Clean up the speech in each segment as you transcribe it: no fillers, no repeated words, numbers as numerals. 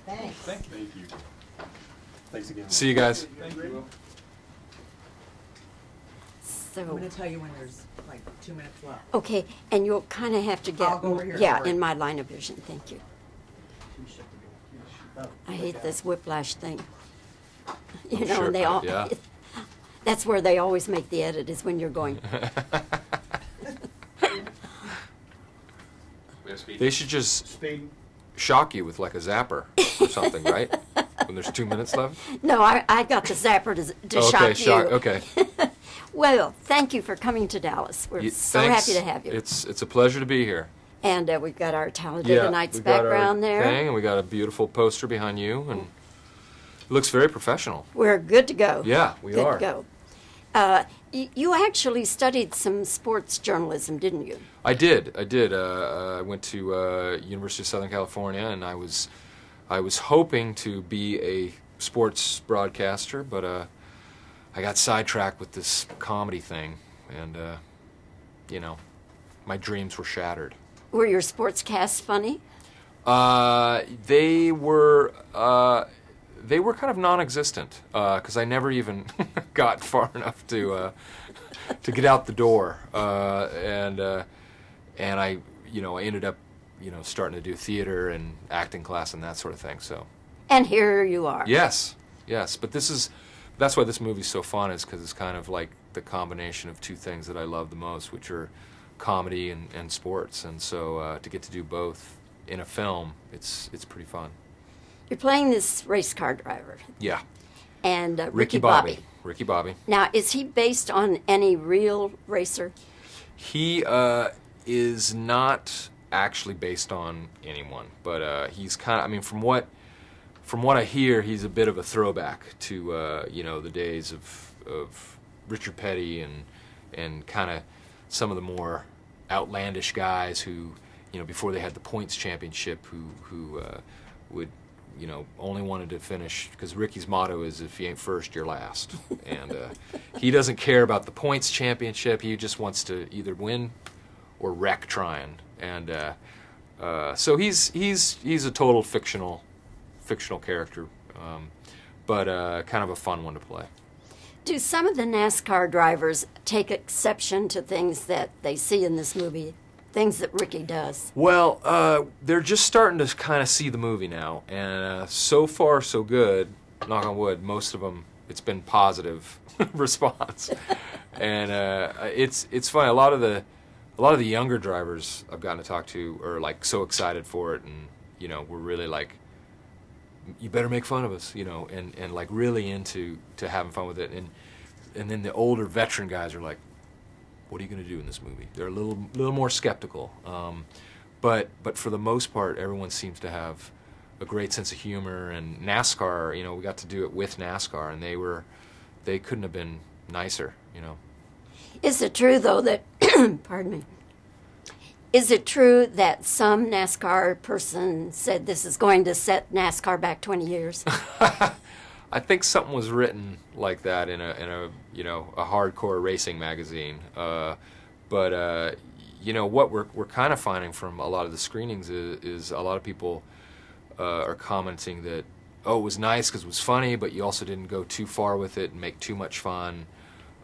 Thanks. Thank you. Thanks again. See you guys. Thank you. So, I'm going to tell you when there's like 2 minutes left. okay, and you'll kind of have to get, I'll go over here. yeah, in my line of vision. Thank you. I hate this whiplash thing. You I'm know, sure, and they all, yeah. that's where they always make the edit, is when you're going. They should just Speed. shock you with like a zapper or something, right? When there's 2 minutes left. No, I got the zapper to Okay, shock you. Okay. Well, thank you for coming to Dallas. We're so Thanks. happy to have you. It's a pleasure to be here. And we've got our Talladega Nights we got our background there. thing, and we got a beautiful poster behind you, and it looks very professional. We're good to go. Yeah, we good are. to go. You actually studied some sports journalism, didn't you? I did. I went to University of Southern California, and I was hoping to be a sports broadcaster, but I got sidetracked with this comedy thing, and you know, my dreams were shattered. Were your sportscasts funny? They were kind of non-existent because I never even got far enough to get out the door, and I I ended up starting to do theater and acting class and that sort of thing. So. And here you are. Yes, but that's why this movie's so fun, is because it's kind of like the combination of two things that I love the most, which are comedy and sports, and so to get to do both in a film, it's pretty fun. You're playing this race car driver. Yeah. And Ricky Bobbie. Ricky Bobbie. Now, is he based on any real racer? He is not actually based on anyone, but he's kind of, I mean, from what I hear, he's a bit of a throwback to the days of Richard Petty and kind of some of the more outlandish guys who, before they had the points championship, who would, only wanted to finish, because Ricky's motto is, if you ain't first, you're last. And he doesn't care about the points championship. He just wants to either win or wreck trying. And so he's a total fictional character, but kind of a fun one to play. Do some of the NASCAR drivers take exception to things that they see in this movie, things that Ricky does? Well, they're just starting to kind of see the movie now, and so far so good. Knock on wood, most of them, it's been positive response, and it's funny. A lot of the younger drivers I've gotten to talk to are like so excited for it, and we're really like, you better make fun of us, and like really into having fun with it, and then the older veteran guys are like, what are you going to do in this movie? They're a little more skeptical, but for the most part, everyone seems to have a great sense of humor. And NASCAR, we got to do it with NASCAR, and they couldn't have been nicer, Is it true, though, that pardon me? Is it true that some NASCAR person said this is going to set NASCAR back 20 years? I think something was written like that in a hardcore racing magazine. But what we're kind of finding from a lot of the screenings is a lot of people are commenting that, oh, it was nice because it was funny, but you also didn't go too far with it and make too much fun,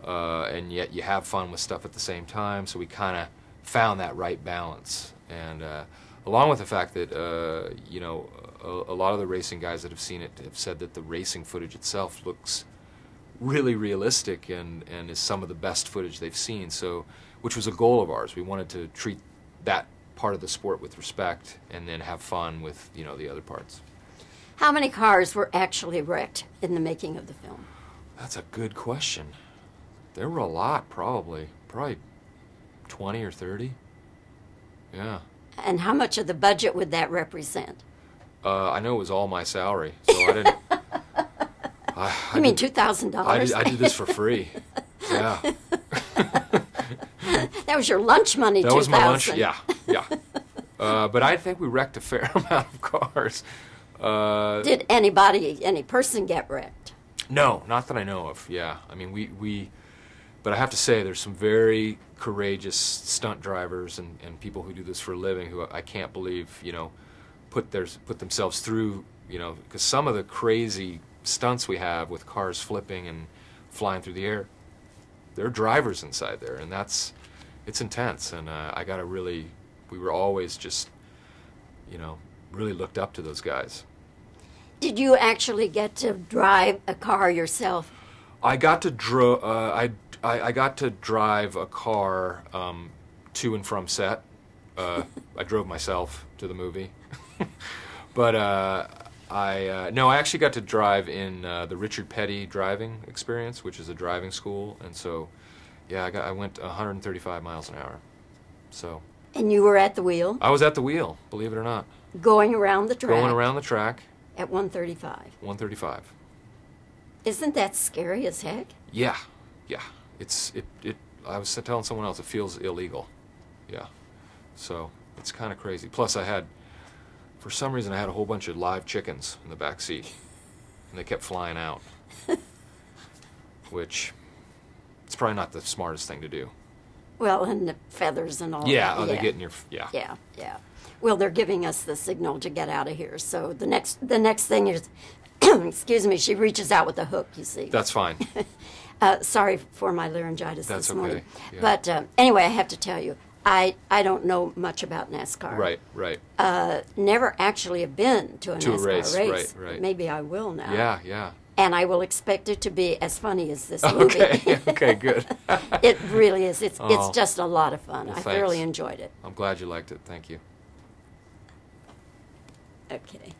and yet you have fun with stuff at the same time. So we kind of found that right balance, and along with the fact that a lot of the racing guys that have seen it have said that the racing footage itself looks really realistic and is some of the best footage they've seen. So, which was a goal of ours. We wanted to treat that part of the sport with respect and then have fun with the other parts. How many cars were actually wrecked in the making of the film? That's a good question. There were a lot, probably 20 or 30. Yeah. And how much of the budget would that represent? I know it was all my salary, so I didn't. You mean $2,000? I did this for free. Yeah. That was your lunch money. That was my lunch. Yeah. But I think we wrecked a fair amount of cars. Did any person get wrecked? No, not that I know of. Yeah, I mean we. But I have to say, there's some very courageous stunt drivers and people who do this for a living who I can't believe, put themselves through you know, because some of the crazy stunts we have with cars flipping and flying through the air, there are drivers inside there, and it's intense. And we were always just, you know, really looked up to those guys. Did you actually get to drive a car yourself? I got to I got to drive a car to and from set. I drove myself to the movie, but I actually got to drive in the Richard Petty driving experience, which is a driving school, and so yeah, I went 135 miles an hour. So. And you were at the wheel? I was at the wheel, believe it or not. Going around the track? Going around the track. At 135? 135. Isn't that scary as heck? Yeah, yeah. I was telling someone else, it feels illegal. Yeah. So, it's kind of crazy. Plus, for some reason, I had a whole bunch of live chickens in the back seat. And they kept flying out. Which, it's probably not the smartest thing to do. Well, and the feathers and all yeah, that. They get in your, yeah. Yeah, yeah. Well, they're giving us the signal to get out of here. So the next thing is, excuse me, she reaches out with a hook, you see. That's fine. Sorry for my laryngitis That's this morning. okay. Yeah. But anyway, I have to tell you, I don't know much about NASCAR. Right. Never actually have been to a NASCAR race. Right. Maybe I will now. Yeah. And I will expect it to be as funny as this movie. Okay, good. It really is. It's just a lot of fun. Well, I thanks. thoroughly enjoyed it. I'm glad you liked it. Thank you. Okay.